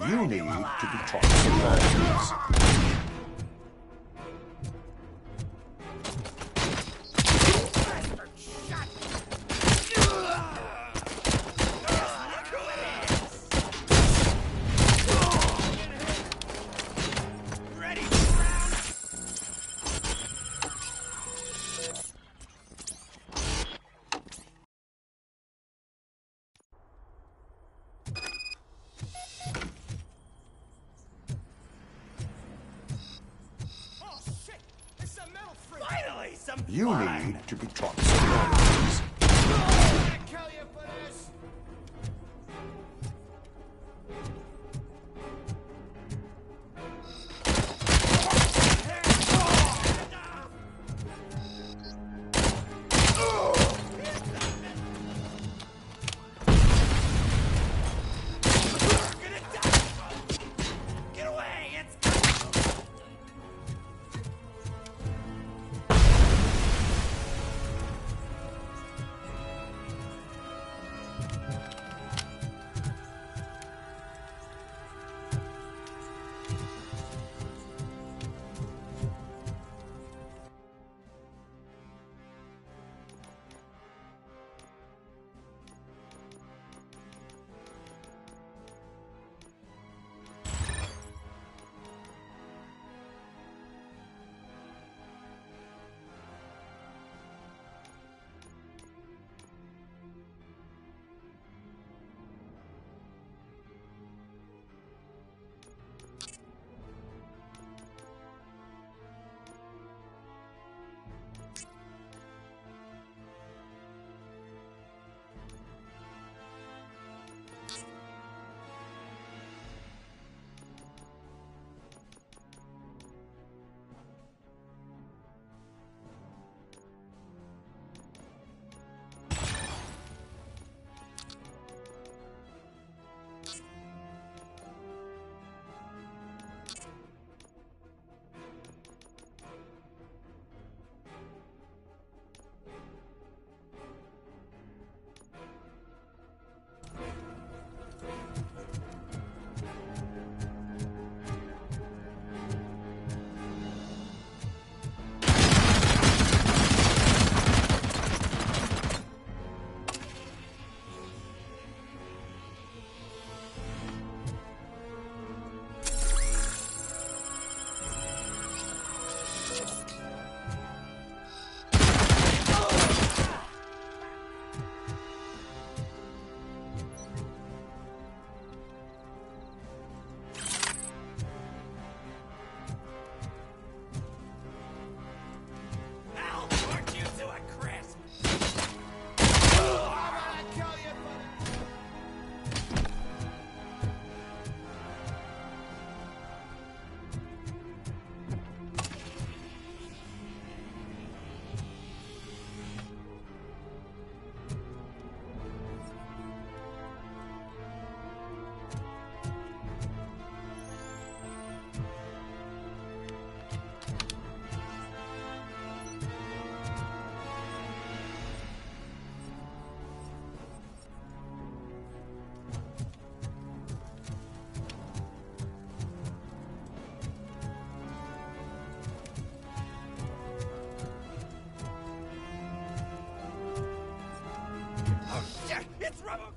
You need to be taught some manners. You need to be taught some manners. It's Robocop!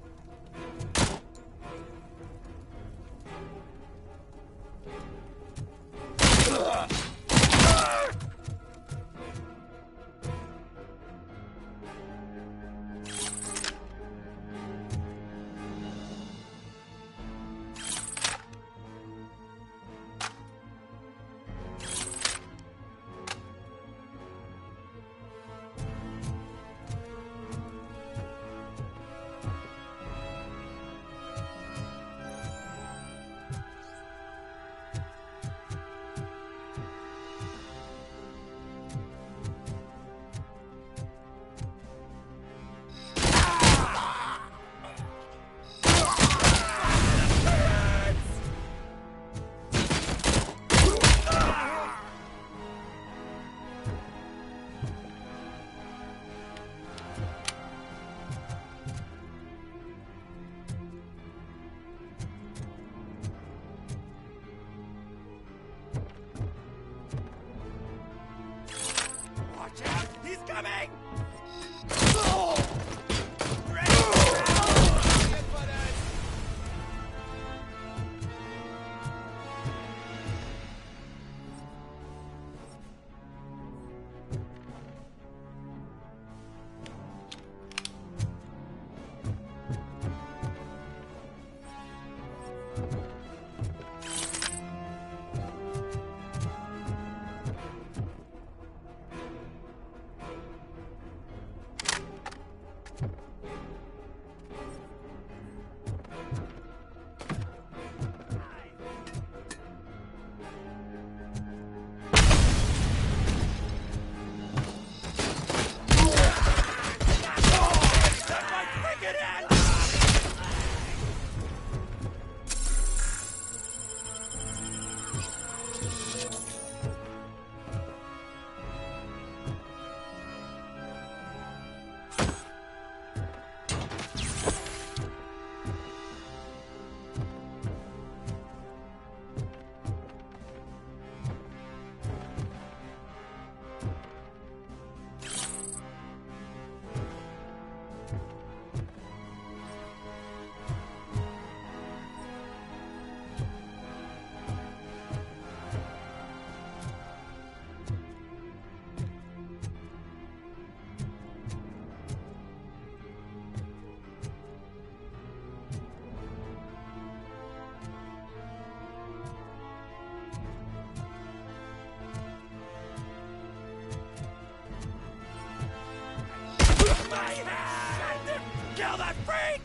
my head! Kill that freak!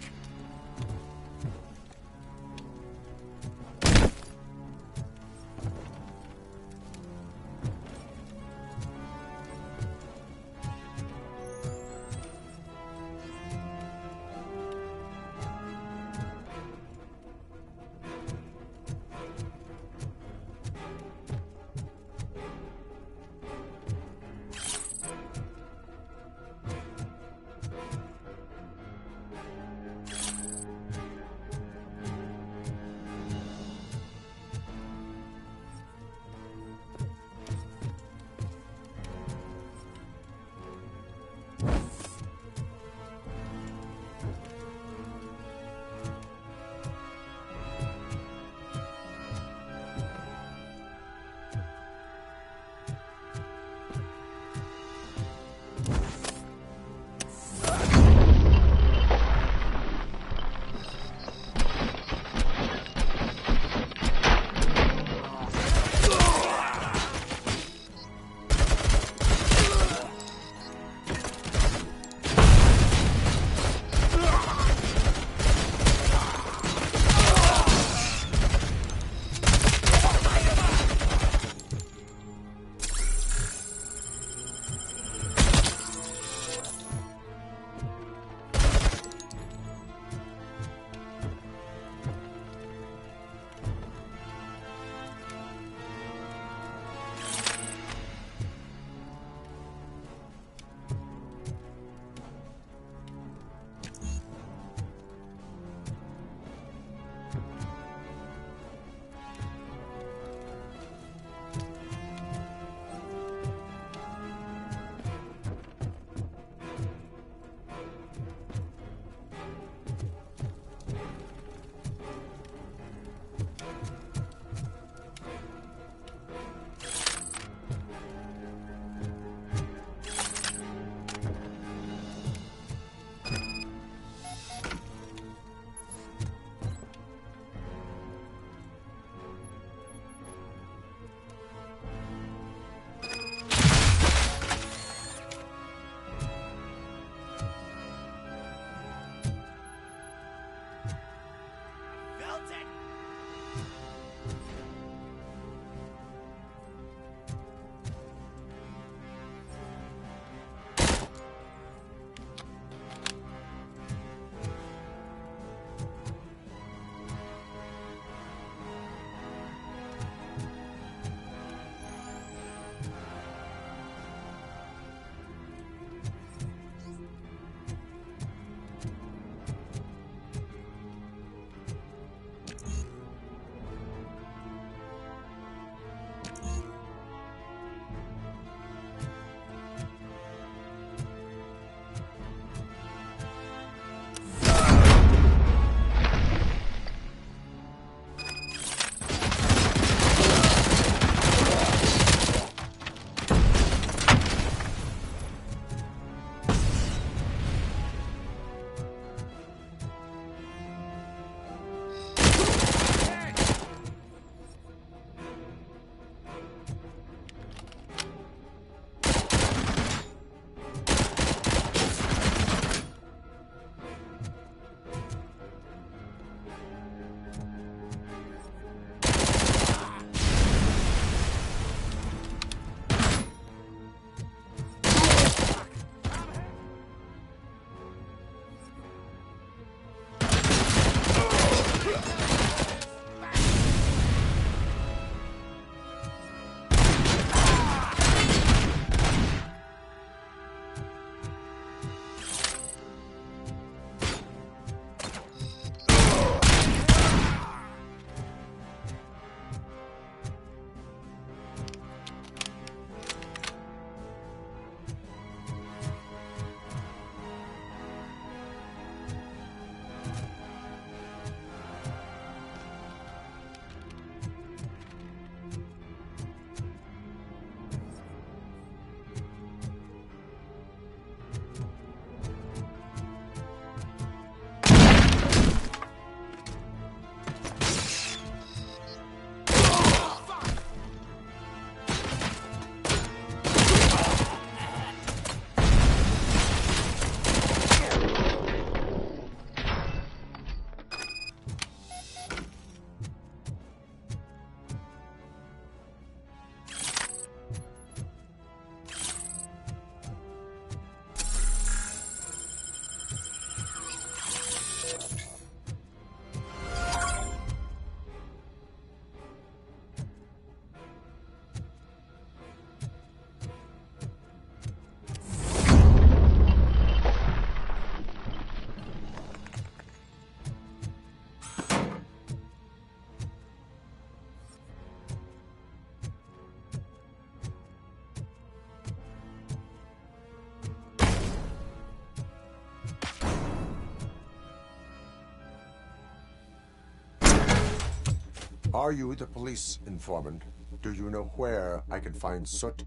Are you the police informant? Do you know where I can find Soot?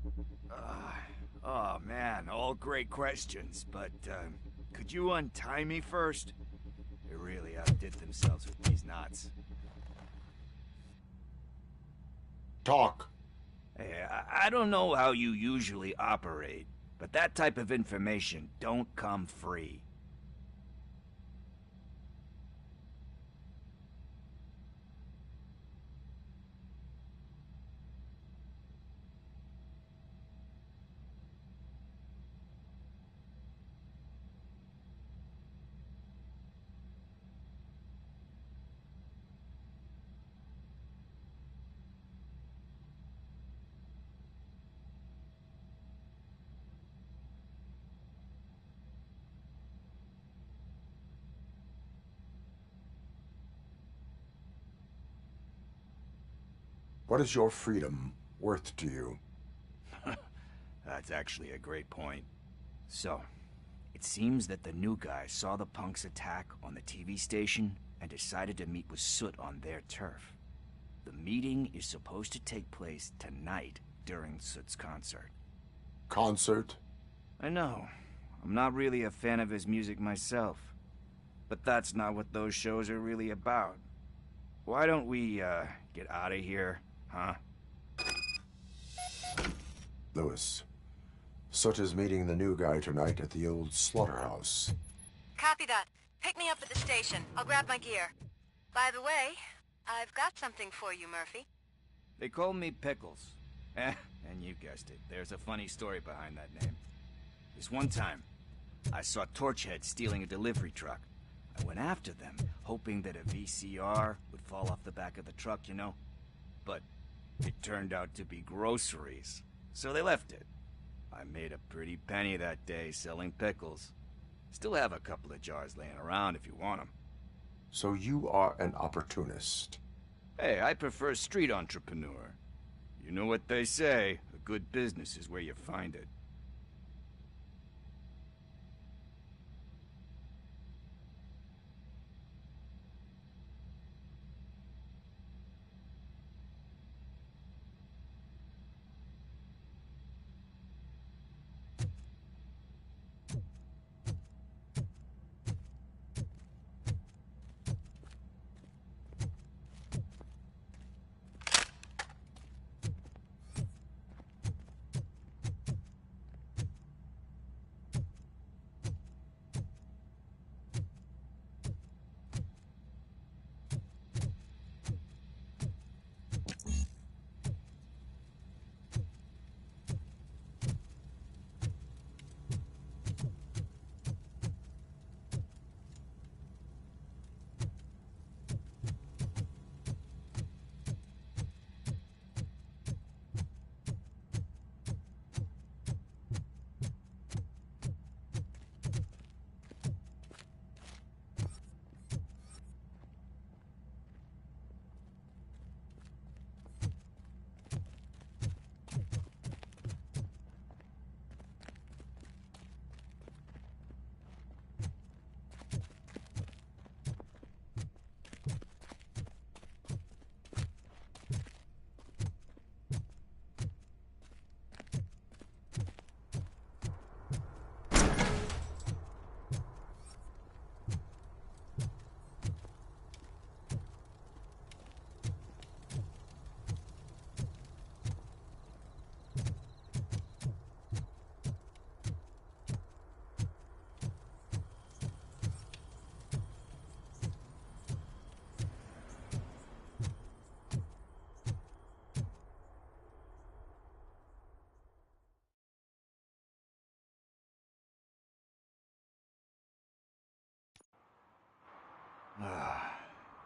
Oh man, all great questions, but could you untie me first? They really outdid themselves with these knots. Talk. Hey, I don't know how you usually operate, but that type of information don't come free. What is your freedom worth to you? That's actually a great point. So, it seems that the new guy saw the punks attack on the TV station and decided to meet with Soot on their turf. The meeting is supposed to take place tonight during Soot's concert. Concert? I know. I'm not really a fan of his music myself. But that's not what those shows are really about. Why don't we, get out of here, huh? Lewis. Soot is meeting the new guy tonight at the old slaughterhouse. Copy that. Pick me up at the station. I'll grab my gear. By the way, I've got something for you, Murphy. They call me Pickles. And you guessed it, there's a funny story behind that name. This one time, I saw Torchhead stealing a delivery truck. I went after them, hoping that a VCR would fall off the back of the truck, you know? But it turned out to be groceries, so they left it. I made a pretty penny that day selling pickles. Still have a couple of jars laying around if you want them. So you are an opportunist. Hey, I prefer street entrepreneur. You know what they say, a good business is where you find it.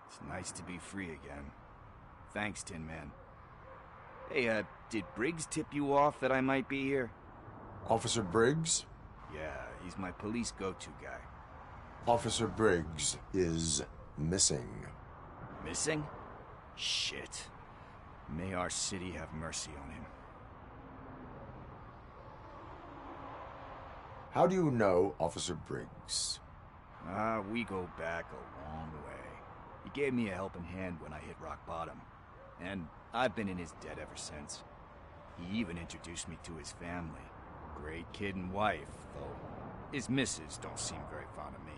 It's nice to be free again. Thanks, Tin Man. Hey, did Briggs tip you off that I might be here? Officer Briggs? Yeah, he's my police go-to guy. Officer Briggs is missing. Missing? Shit. May our city have mercy on him. How do you know Officer Briggs? We go back a long way. He gave me a helping hand when I hit rock bottom. and I've been in his debt ever since. He even introduced me to his family. Great kid and wife, though his missus don't seem very fond of me.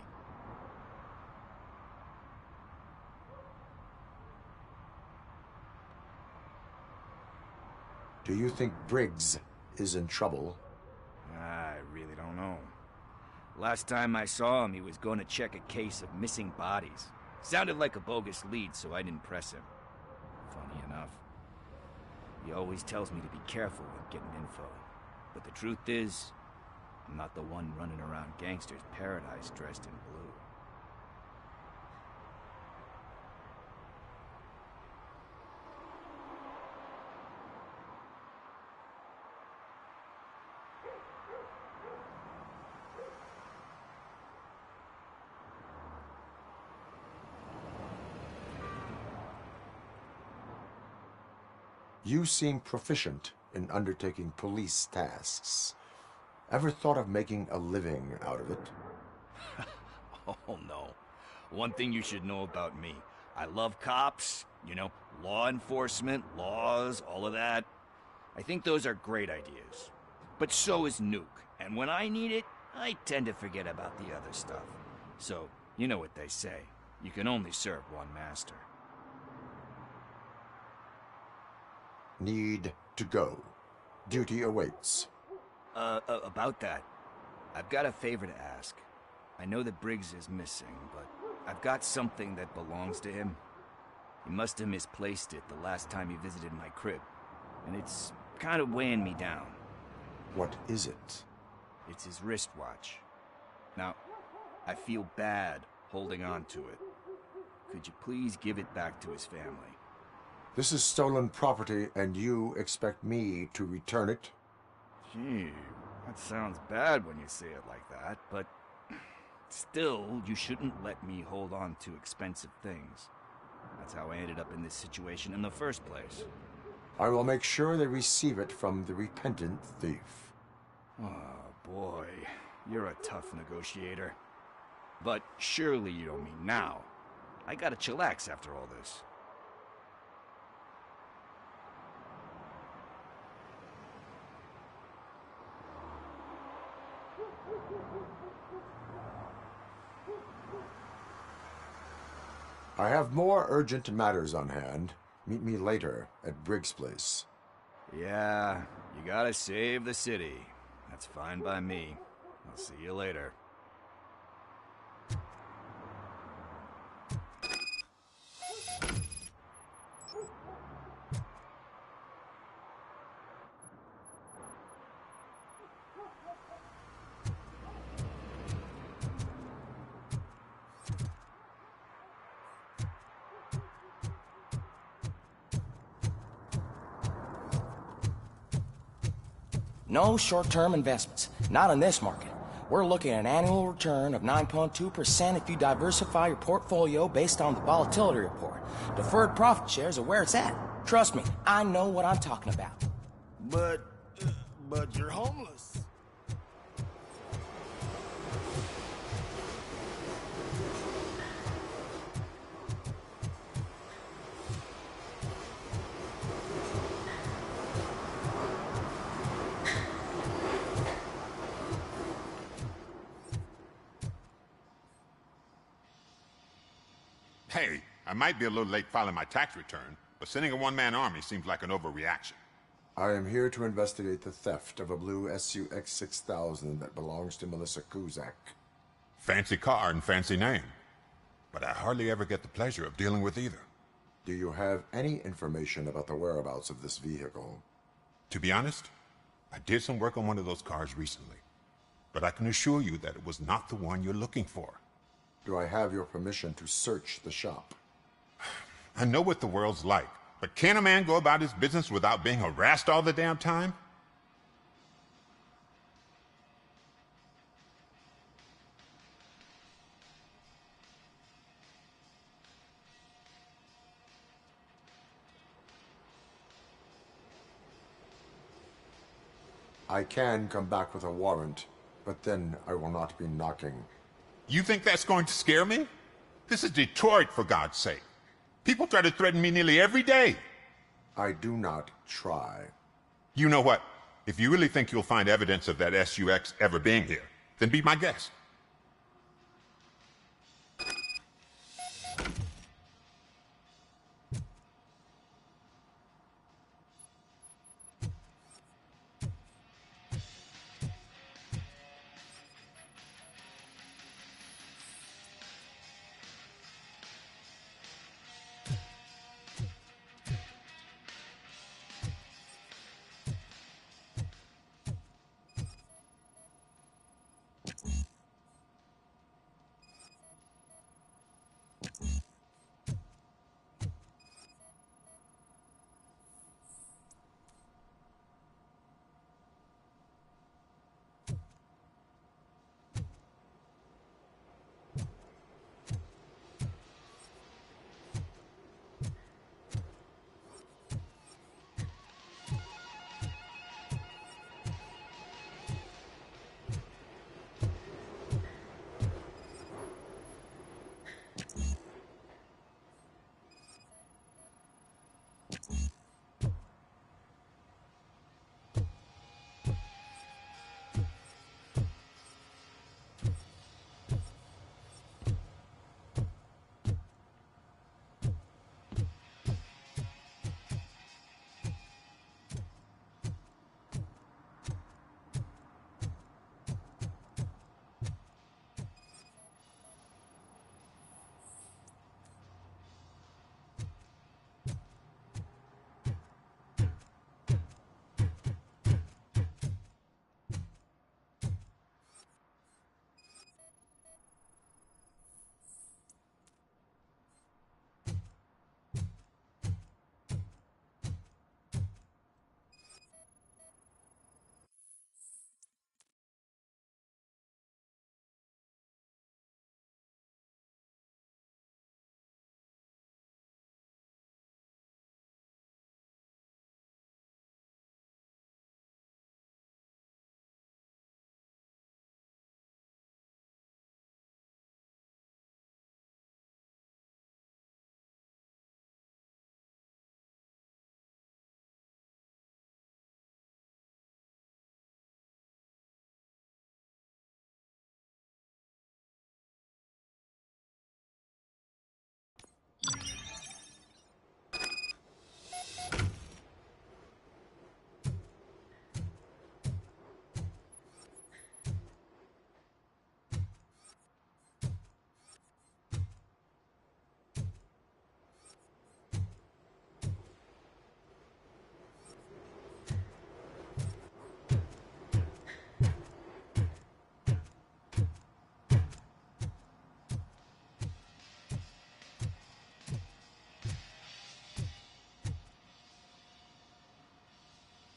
Do you think Briggs is in trouble? I really don't know. Last time I saw him, he was going to check a case of missing bodies. Sounded like a bogus lead, so I didn't press him. Funny enough. He always tells me to be careful when getting info. But the truth is, I'm not the one running around gangster's paradise dressed in blue. You seem proficient in undertaking police tasks. Ever thought of making a living out of it? Oh no. One thing you should know about me. I love cops, you know, law enforcement, laws, all of that. I think those are great ideas. But so is Nuke, and when I need it, I tend to forget about the other stuff. So, you know what they say. You can only serve one master. Need to go. Duty awaits. About that, I've got a favor to ask. I know that Briggs is missing, but I've got something that belongs to him. He must have misplaced it the last time he visited my crib, and it's kind of weighing me down. What is it? It's his wristwatch. Now, I feel bad holding on to it. Could you please give it back to his family? This is stolen property, and you expect me to return it? Gee, that sounds bad when you say it like that, but still, you shouldn't let me hold on to expensive things. That's how I ended up in this situation in the first place. I will make sure they receive it from the repentant thief. Oh, boy. You're a tough negotiator. But surely you don't mean now. I gotta chillax after all this. I have more urgent matters on hand. Meet me later at Briggs' place. Yeah, you gotta save the city. That's fine by me. I'll see you later. No short-term investments. Not in this market. We're looking at an annual return of 9.2% if you diversify your portfolio based on the volatility report. Deferred profit shares are where it's at. Trust me, I know what I'm talking about. But you're homeless. Hey, I might be a little late filing my tax return, but sending a one-man army seems like an overreaction. I am here to investigate the theft of a blue SUX 6000 that belongs to Melissa Kuzak. Fancy car and fancy name. But I hardly ever get the pleasure of dealing with either. Do you have any information about the whereabouts of this vehicle? To be honest, I did some work on one of those cars recently. But I can assure you that it was not the one you're looking for. Do I have your permission to search the shop? I know what the world's like, but can a man go about his business without being harassed all the damn time? I can come back with a warrant, but then I will not be knocking. You think that's going to scare me? This is Detroit, for God's sake. People try to threaten me nearly every day. I do not try. You know what? If you really think you'll find evidence of that SUX ever being here, then be my guest.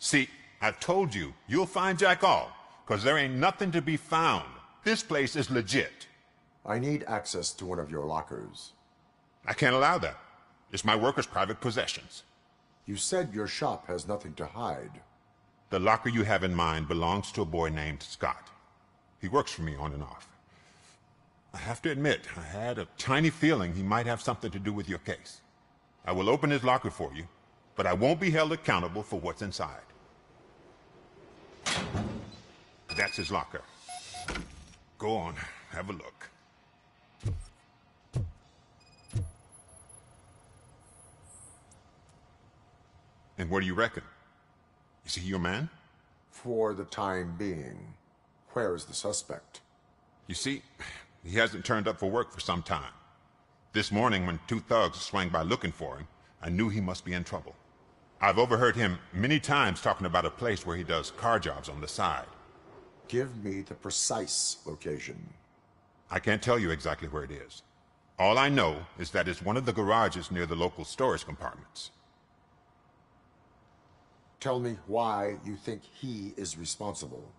See, I told you, you'll find Jack all, because there ain't nothing to be found. This place is legit. I need access to one of your lockers. I can't allow that. It's my workers' private possessions. You said your shop has nothing to hide. The locker you have in mind belongs to a boy named Scott. He works for me on and off. I have to admit, I had a tiny feeling he might have something to do with your case. I will open his locker for you, but I won't be held accountable for what's inside. That's his locker. Go on, have a look. And what do you reckon? Is he your man? For the time being. Where is the suspect? You see, he hasn't turned up for work for some time. This morning, when two thugs swang by looking for him, I knew he must be in trouble. I've overheard him many times talking about a place where he does car jobs on the side. Give me the precise location. I can't tell you exactly where it is. All I know is that it's one of the garages near the local storage compartments. Tell me why you think he is responsible.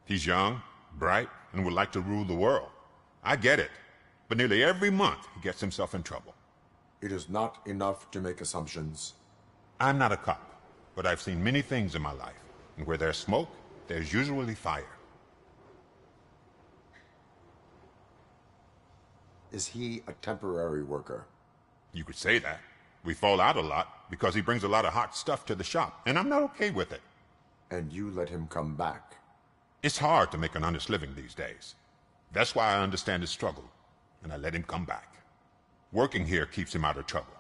He's young, bright, and would like to rule the world. I get it. But nearly every month, he gets himself in trouble. It is not enough to make assumptions. I'm not a cop, but I've seen many things in my life. And where there's smoke, there's usually fire. Is he a temporary worker? You could say that. We fall out a lot because he brings a lot of hot stuff to the shop, and I'm not okay with it. And you let him come back. It's hard to make an honest living these days. That's why I understand his struggle, and I let him come back. Working here keeps him out of trouble.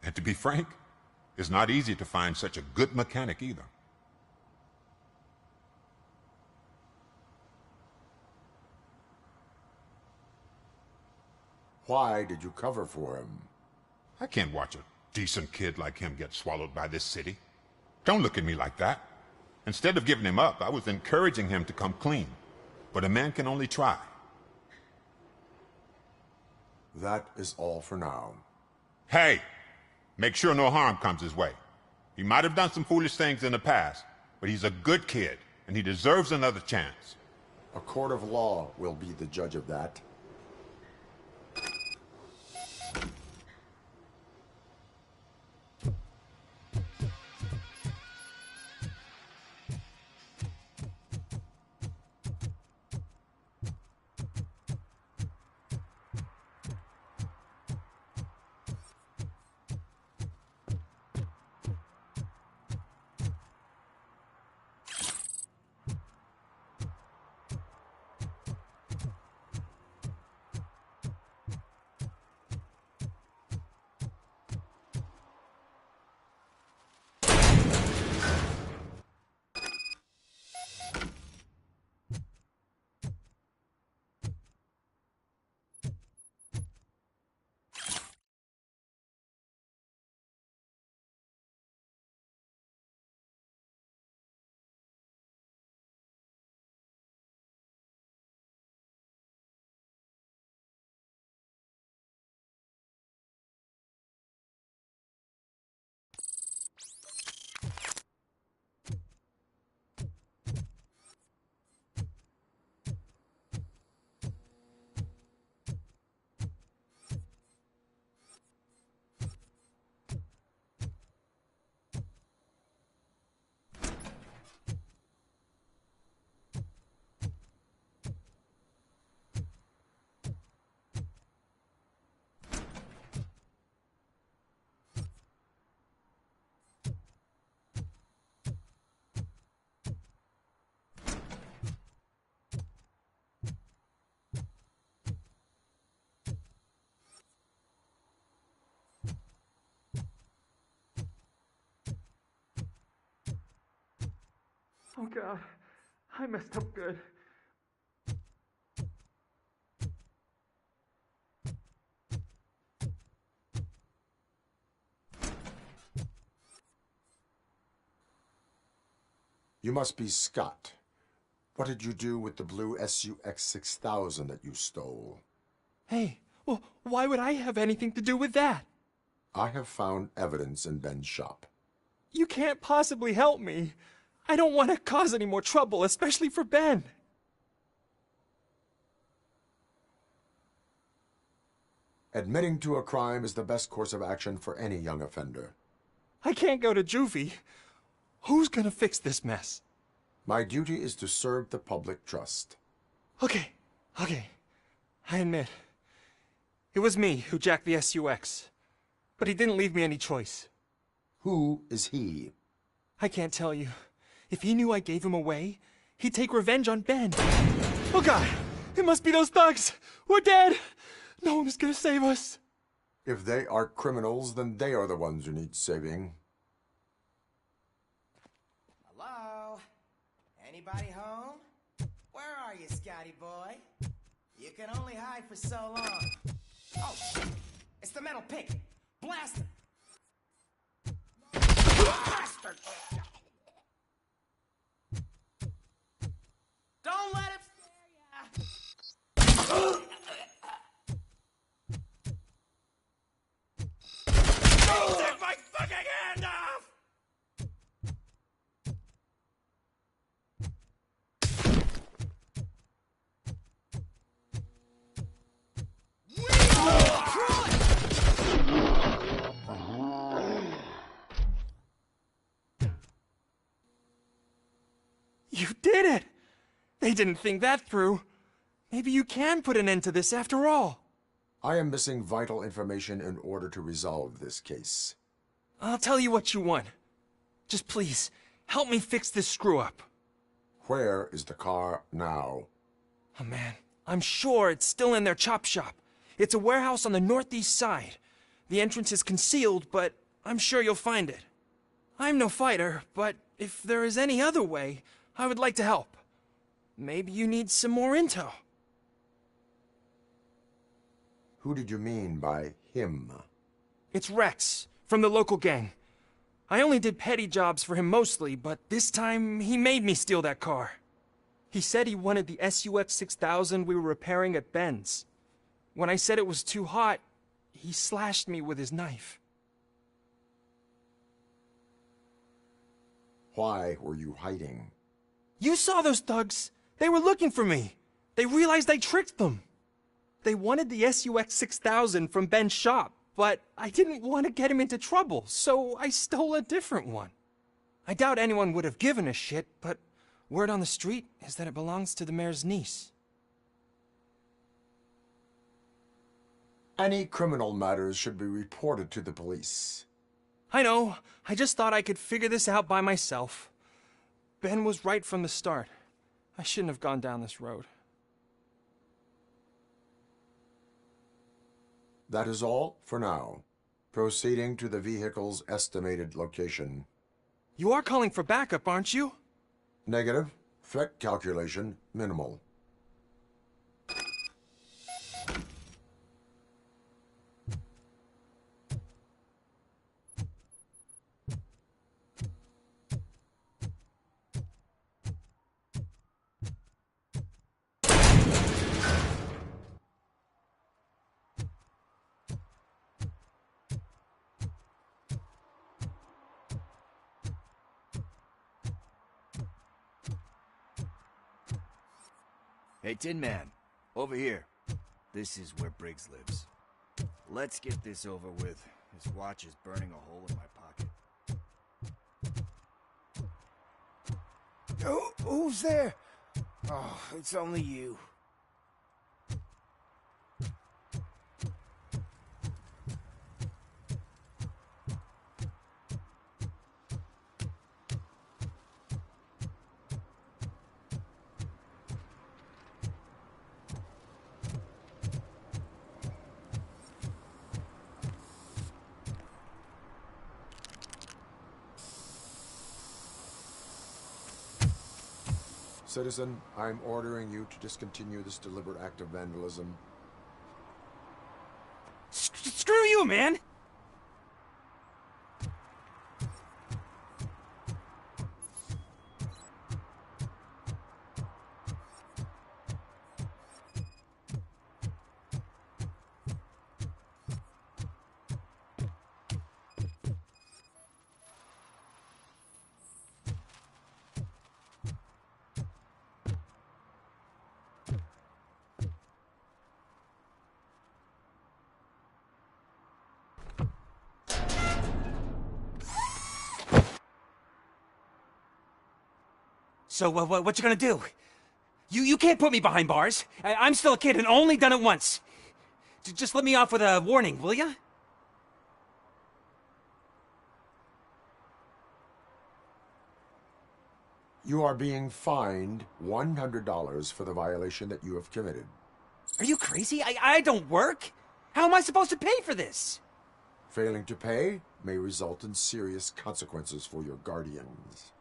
And to be frank, it's not easy to find such a good mechanic either. Why did you cover for him? I can't watch a decent kid like him get swallowed by this city. Don't look at me like that. Instead of giving him up, I was encouraging him to come clean. But a man can only try. That is all for now. Hey, make sure no harm comes his way. He might have done some foolish things in the past, but he's a good kid, and he deserves another chance. A court of law will be the judge of that. Oh God, I messed up good. You must be Scott. What did you do with the blue SUX 6000 that you stole? Hey, well, why would I have anything to do with that? I have found evidence in Ben's shop. You can't possibly help me. I don't want to cause any more trouble, especially for Ben. Admitting to a crime is the best course of action for any young offender. I can't go to juvie. Who's gonna fix this mess? My duty is to serve the public trust. Okay. I admit. It was me who jacked the SUX. But he didn't leave me any choice. Who is he? I can't tell you. If he knew I gave him away, he'd take revenge on Ben. Oh God! It must be those thugs! We're dead! No one is gonna save us! If they are criminals, then they are the ones who need saving. Hello? Anybody home? Where are you, Scotty boy? You can only hide for so long. Oh, it's the metal pig. Blast him! Bastard! Don't let him scare ya! Take my fucking hand off! You did it! They didn't think that through. Maybe you can put an end to this after all. I am missing vital information in order to resolve this case. I'll tell you what you want. Just please, help me fix this screw-up. Where is the car now? Oh man, I'm sure it's still in their chop shop. It's a warehouse on the northeast side. The entrance is concealed, but I'm sure you'll find it. I'm no fighter, but if there is any other way, I would like to help. Maybe you need some more intel. Who did you mean by him? It's Rex, from the local gang. I only did petty jobs for him mostly, but this time he made me steal that car. He said he wanted the SUX 6000 we were repairing at Ben's. When I said it was too hot, he slashed me with his knife. Why were you hiding? You saw those thugs. They were looking for me. They realized I tricked them. They wanted the SUX 6000 from Ben's shop, but I didn't want to get him into trouble, so I stole a different one. I doubt anyone would have given a shit, but word on the street is that it belongs to the mayor's niece. Any criminal matters should be reported to the police. I know. I just thought I could figure this out by myself. Ben was right from the start. I shouldn't have gone down this road. That is all for now. Proceeding to the vehicle's estimated location. You are calling for backup, aren't you? Negative. Threat calculation minimal. Hey, Tin Man, over here. This is where Briggs lives. Let's get this over with. His watch is burning a hole in my pocket. Who's there? Oh, it's only you. Citizen, I'm ordering you to discontinue this deliberate act of vandalism. Screw you, man! So, what you gonna do? You can't put me behind bars. I'm still a kid and only done it once. Just let me off with a warning, will ya? You are being fined $100 for the violation that you have committed. Are you crazy? I don't work. How am I supposed to pay for this? Failing to pay may result in serious consequences for your guardians.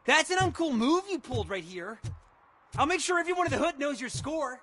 That's an uncool move you pulled right here. I'll make sure everyone in the hood knows your score.